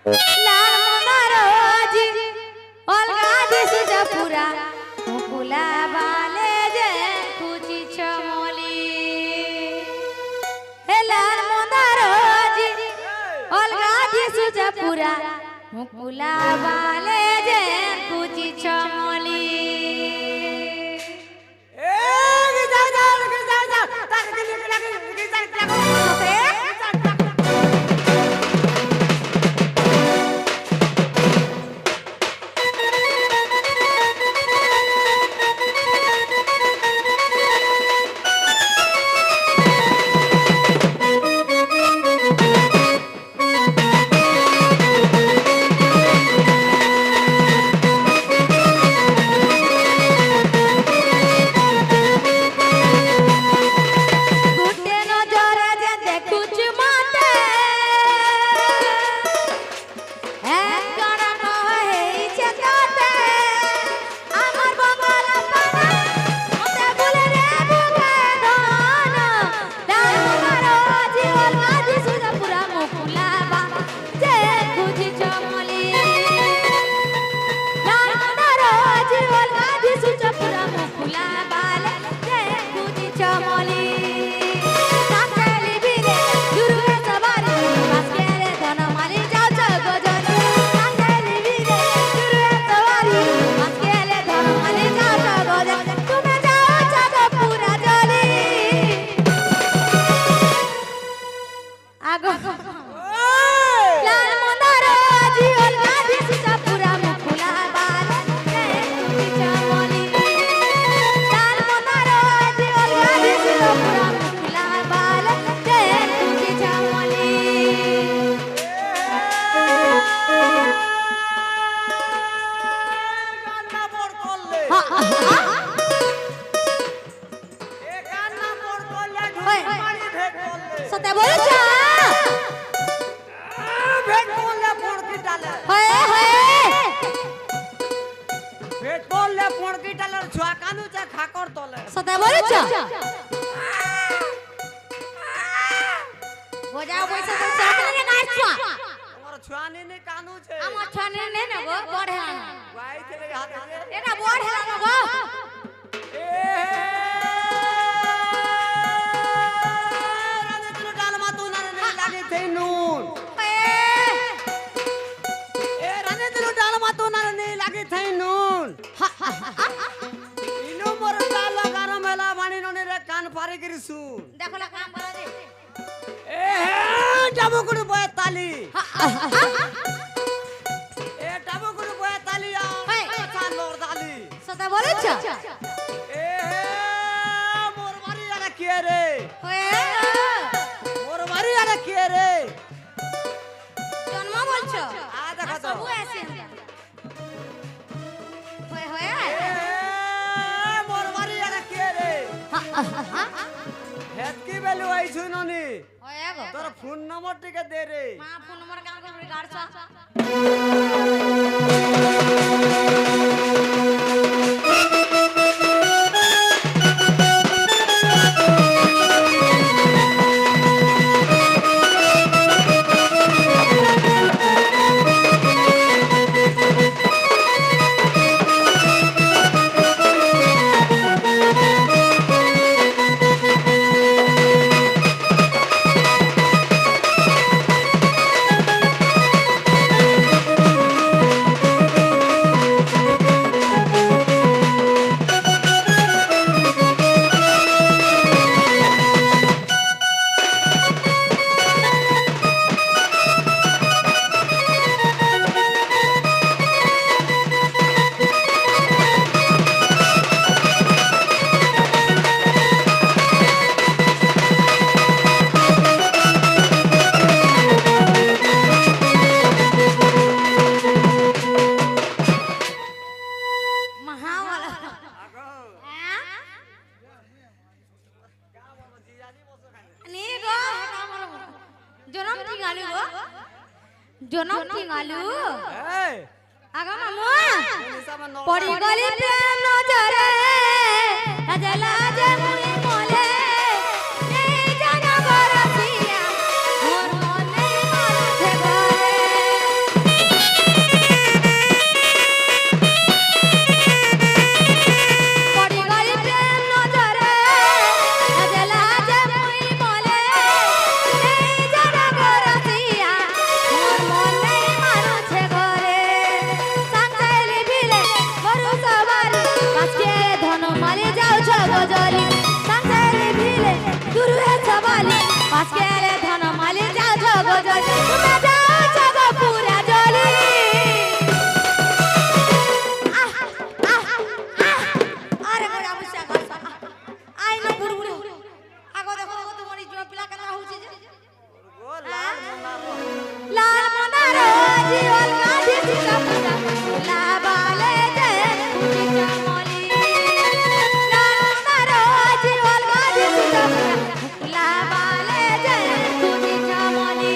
লাল মনারজি অলগা দিশু জপুরা মুকুলা বালে যে খুঁজি চমলি হে লাল মনারজি অলগা দিশু জপুরা মুকুলা বালে যে খুঁজি চমলি সতে বলছ ভেট করলে পড়কি ডালে হয়ে হয়ে ভেট করলে পড়কি ডালের ছুয়া কানুচে খাকর তলে সতে বলছ বোঝাও পয়সা তো চাকরি কাটছ আমার ছুয়া নে কানুচে আমার ছনে নে না গো বড় হেলা ভাই ছেলে হাতে এটা বড় হেলা না গো দেখো না কাম করে রে ডাবুকুড়ি বয়ে তালি ডাবুকুড়ি বয়ে তালি লোর তালি সতে বলেছ মোর বাড়ি আরে কে রে হয়ে মোর বাড়ি আরে কে রে জন্ম বলছ আ দেখা তো সবু আছে হয়ে হয়ে মোর বাড়ি আরে কে রে হেতকি বেলু আইছু ননি হয়ে গো তোর ফোন নম্বর টিকে দে রে মা ফোন নম্বর কাম করে গাড়ছ জনম ঠিঙালু আগা মামু পড়ি গলি প্রেম নজরে লাজলা যে মুই মলে এই জানা বরসিয়া মোর মনে মারুছে ঘরে জলি তুমি যাচ্ছ গো পুরা জলি আরে মোরা বুঝা গছ আই না বুড়বুড়ি আগো দেখো দেখো তোমার এই পিলা কেন হউছে যে গো লাল মুন্না লাল মনার জি অলগা দিছি কাপড়া লাবালে যে ফুটি চামলি লাল মনার জি অলগা দিছি কাপড়া লাবালে যে ফুটি চামলি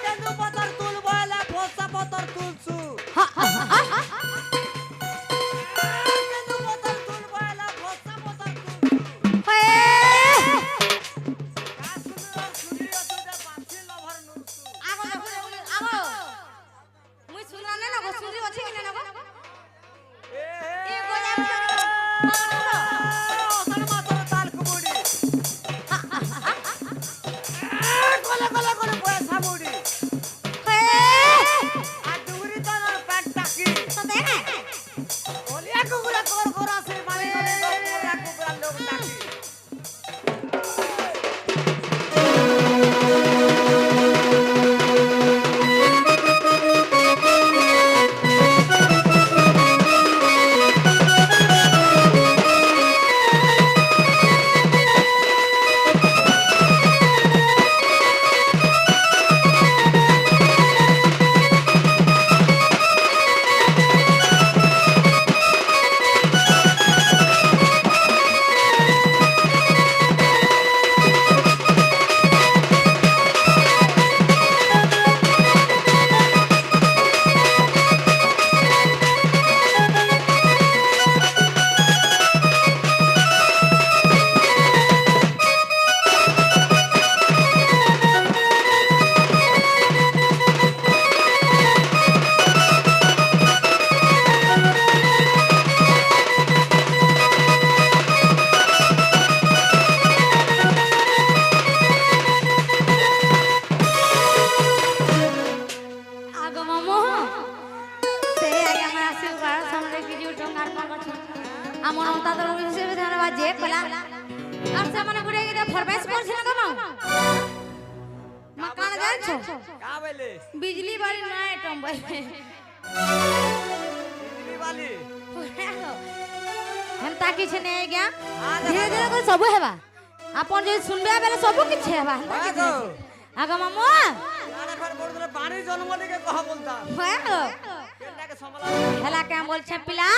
কেন্দু পতর তুল বয়লা ফসা পতর তুলছু কেন্দু পতর তুল বয়লা ফসা পতর তুলছু আগো দেখো আগো মুই শুনলা না গো শুনলি আছে কি না গো এ গো আগো মামু সে আগে আমরা আসি ঘর সামনে কিছু টঙ্গার পাগছ আমার তাদের হিসেবে ধরা যে কলা আর সামনে ঘুরে গিয়ে ফরমাইশ করছিল গো মামু মকান যাচ্ছো का बेले बिजली वाली नहीं टम्बल बिजली वाली हम ताकि छे नहीं गया धीरे धीरे कर सब हेबा अपन जे सुनबे बेले सब किछ हेबा आगो आगो मामू यार फिर बोल दे पानी जन्मली के कह बोलता हेलो केंडा के समला हेला के बोल छे पिला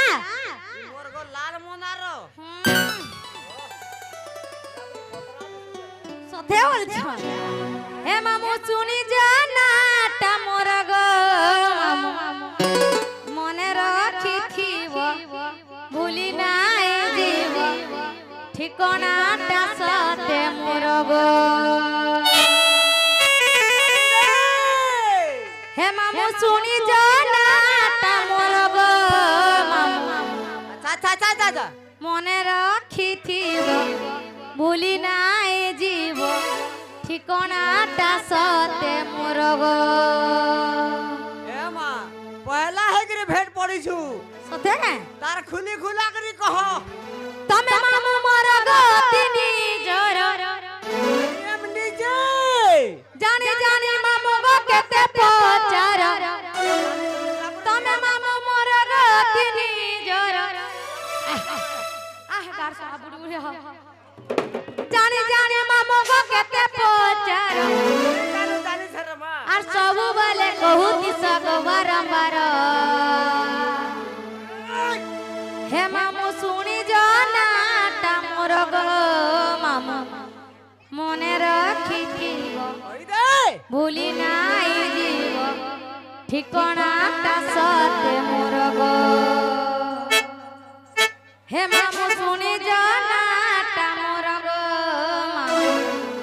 मोर गो लाल मोनारो सथे बोल छ हे मामू सुनी जाना ता मोर गो मामू मने रखी थीव भूली नाई जीव ठिकाना ता सते मोर गो हे मामू सुनी जाना ता मोर गो मामू अच्छा মনে রাখিথিব ভুলি নাই জীব ঠিকনাটা সতে মোর গো ए मां पहला है कि भेट पड़ी छु সতে না तार खुली खुला करी कह তুমি মামু মোর গো তিনি জোর एम निजे জানি জানি মামু গো কেতে পচার তুমি মামু মোর গো তিনি জোর আহ গার সা বুড়ি বুড়ি হ জানি জানি মামু গো কেতে পচার जानी सर मां আর সবু বলে কহুতি সগ বারম্বার হে মামু শুনি জানাটা মোর গো মামু মনে রাখিথিব ओई दे ভুলি নাই জীব ঠিকনাটা সতে মোর গো হে মামু শুনি জানাটা মোর গো মামু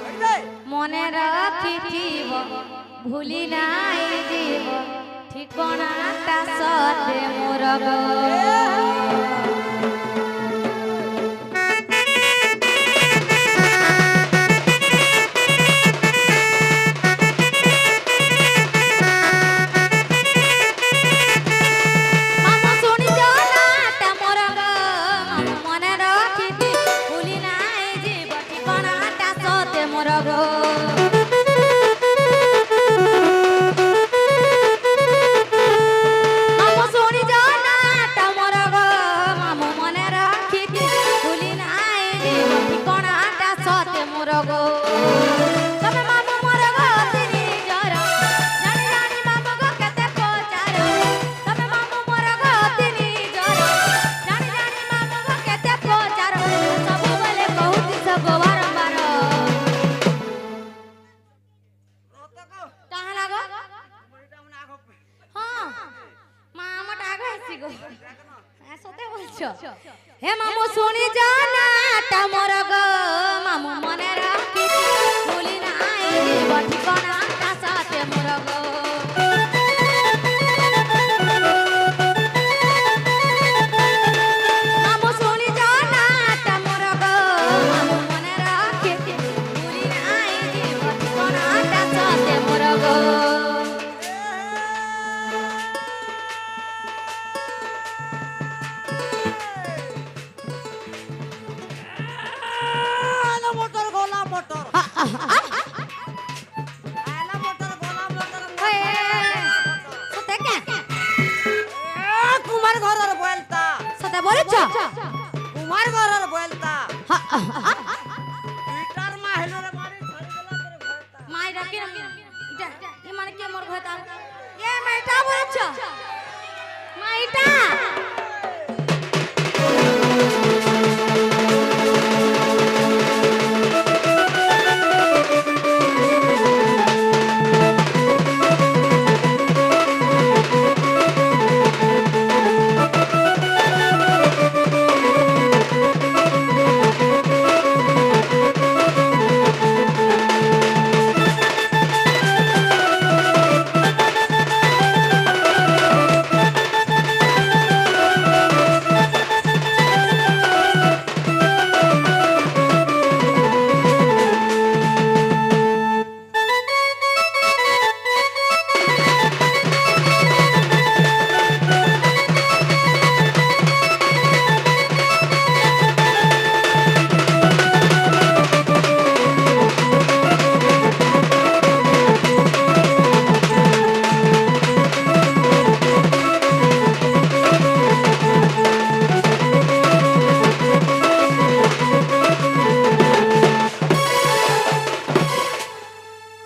ओई दे মনে রাখিথিব ভুলি নাই জীব ঠিকনাটা সতে মোর গো মামু শুনি জানাটা মোর গো মামু মনে রাখিথি ভুলি নাই জীব ঠিকনাটা সতে মোর মোর গো মামু শুনি জানাটা মোর গো মামু মনে রাখিতি ভুলি নাই দিব ঠিকনাটা সতে মোর গো তবে মামু মোর গো তিনি জর জানি জানি মামু গো কেতে পচার তবে মামু মোর গো তিনি জর জানি জানি মামু গো কেতে পচার ସବୁବେଳେ କହୁଛି ସବ ବାରମ୍ବାର କାହା ଲାଗ ହଁ ମା ଆମଟା ଆଗ ଆସିଗো সতে বলছো হে মামু শুনি জানাটা মোর গো মামু মনে রাখি ভুলি নাই দিব ঠিকনাটা সাথে মোর গো মামু শুনি জানাটা মোর গো মামু মনে রাখি ভুলি নাই দিব ঠিকনাটা সাথে মোর গো মোটর গোলা মোটর আলা মোটর গোলা মোটর সতে কে কুমার ঘরের বলতা সতে বলেছ কুমার ঘরের বলতা পিটার মাহিলরে মারি ছাড়ি গলা তোর ঘরতা মাই ডাকি এটা ই মানে কে মোর ভয়তা এ মাইটা বলেছ মাইটা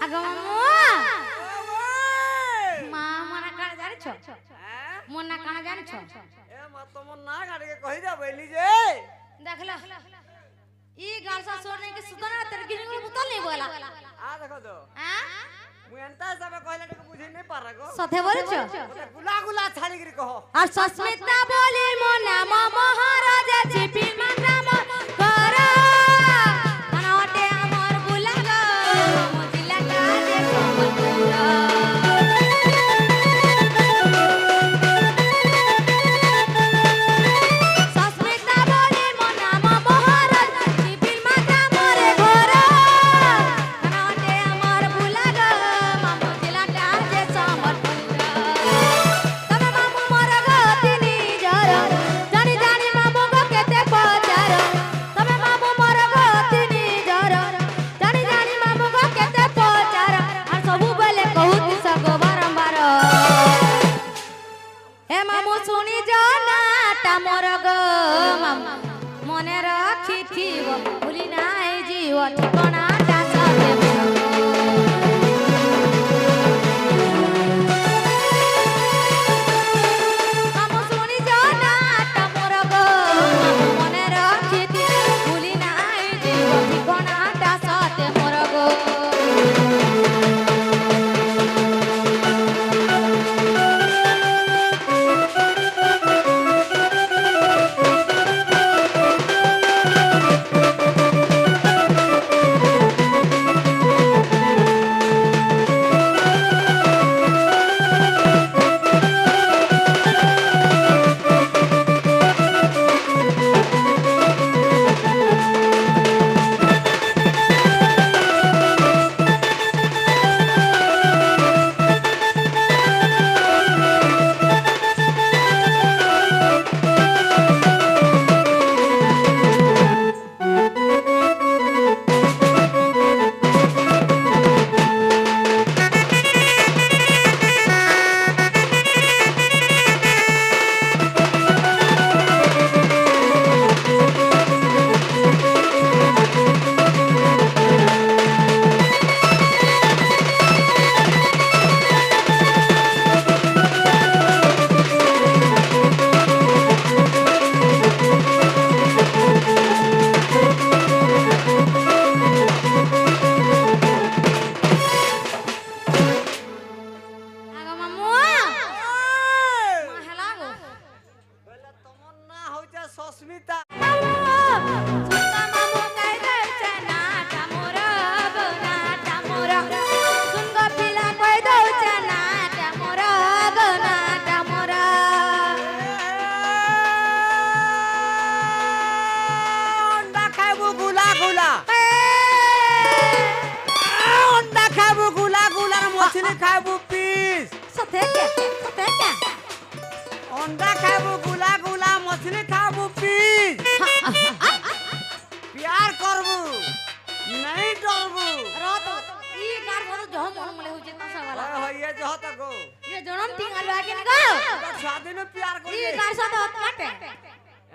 আগো মামু মা মনা কানা জানিছ মনা কানা জানিছ এ মা তোমার না গাড়িকে কই দা বইলি যে দেখলা ই গালসা সোরনে के सुतना तेरे गिनी बुतल नहीं बोला আ দেখো তো हां মু এন্তা হিসাবে কইলে টাকে বুঝি নাই পারা গো সতে বলেছ ওটা গুলা গুলা ছাড়ি গরি কহ আর সস্মিতা বলি মো নাম মহারাজা চিপি মানাম কর কানাটে আমার বুলাগ মজিলা কাজে সম্বলপুর সস্মিতা বলি মো নাম মহারাজা চিপি মানাম রে ঘর কানাটে আমার বুলাগ মজিলা কাজে সম্বলপুর তবে মামু মোর গো তিনি জর জানি জানি মামু গো কেতে পচার खाबू गुला गुला मछली खाबू पीस प्यार करबू नहीं डरबू रात ई गार भर जो मन मले हो जेता सवाला हो ये जो त गो ये जन्म तीन अलवा के गो तो शादी में प्यार कर ई गार साथ हाथ काटे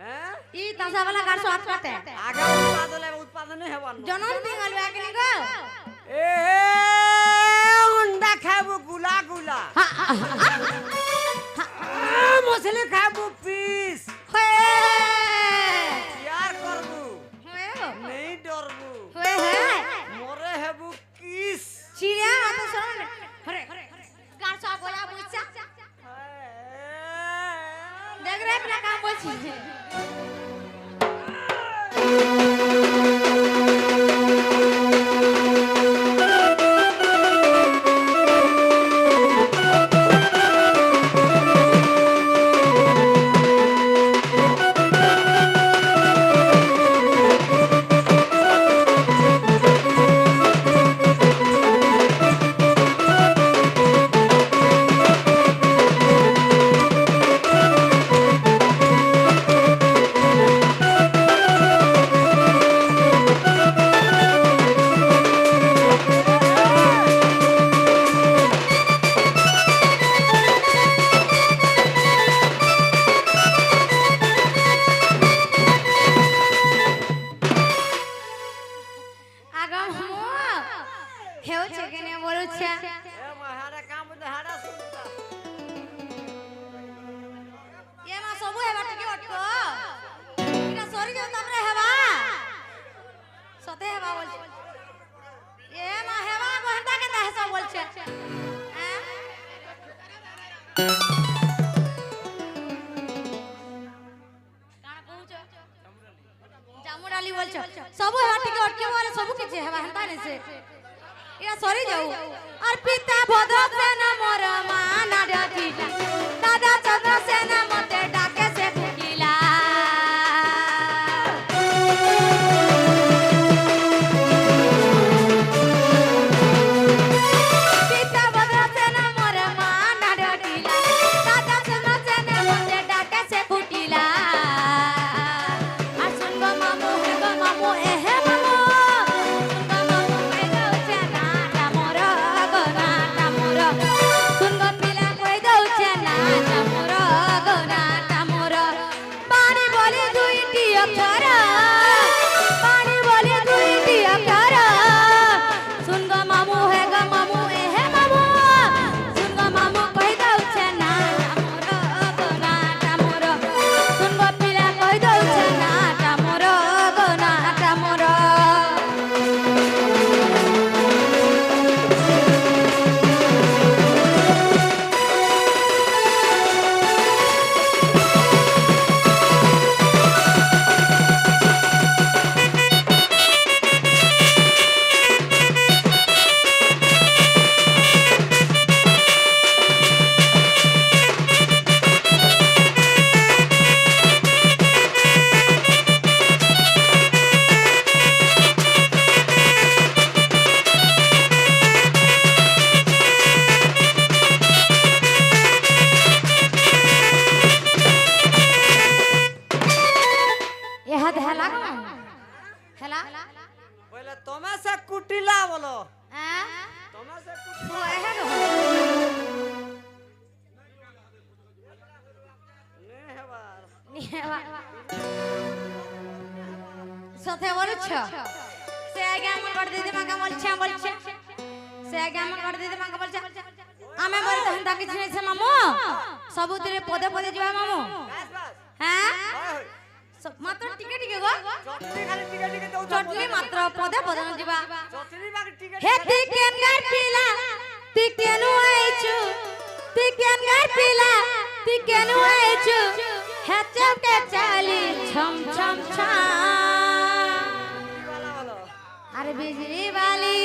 हैं ई तसा वाला गार साथ काटे आगे उत्पादन नहीं हेवन जन्म तीन अलवा के गो ए अंडा खाबू गुला गुला मछली खाबू पीस प्यार करबू नहीं डरबू मोरे हेबू किस चिड़िया तो सुन अरे गार साथ बोला बुझा देख रे अपना काम बोल छी जामुडाली बोल सब हेवा टिके अटके वाले सब के हेवा हंता ने से इरा सरी जाऊ और पिता भद्र सेना मोर माना डाकिला दादा चंद्र सेना मते डाके से फुकिला पिता भद्र सेना मोर माना डाकिला दादा चंद्र सेना मते डाके से फुकिला पहले तमे से कुटिला बोलो तमे से कुटिला सथे बोलछ से आगे हम कर दे दे माका बोलछ से आगे हम कर दे दे माका बोलछ आमे बोल त हंता किछ नै से मामू सबुतरे पदे पदे जीवा मामू हैं मात्र टिके टिके गो चटनी खाली टिके टिके दउ चटनी मात्र पदे पदे न जीवा चटनी बाकी टिके हे टिकेन गार पिला टिकेनु आइछु टिकेन गार पिला टिकेनु आइछु हे चौके चाली छम छम छम अरे बिजली वाली